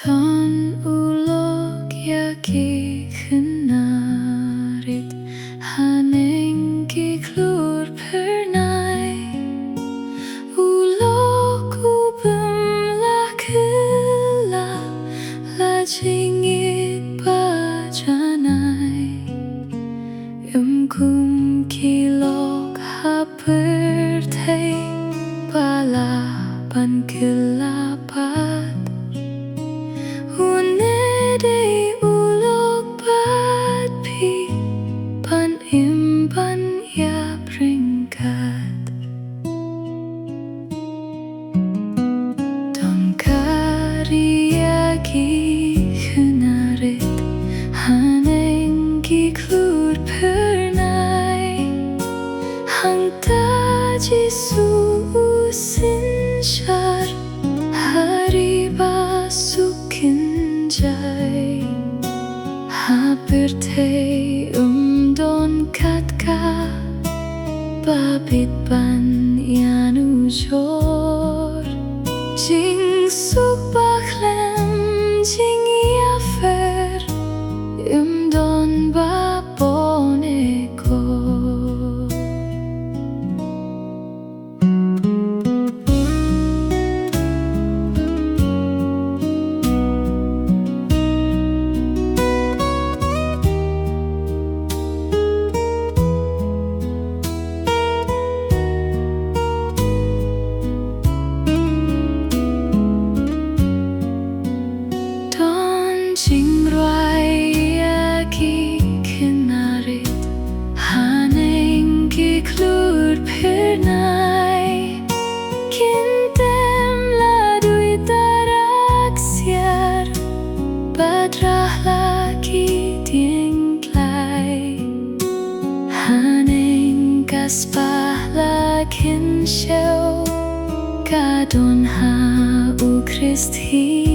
Ton ulog yaki Khynnah Rit haning ki klur pernai ulog ubem la kela la jingit bajanai kum kilok hapertai pala pan kelapat Unedei ulog bat pi pan imban ya peringkat Don karya ki Khynnah Rit haneng ki klur pernai hang taji su usin shar hari basukin jai habertei don katka babit ban yanu jor jing suk baklem jing yafer don baboneko Song-Jingrwai yaki Khynnah Rit haneng ki klur pernai kintem la dui tarak siar badrah lagi diengklai haneng kaspah lakin show kadon ha u Kristi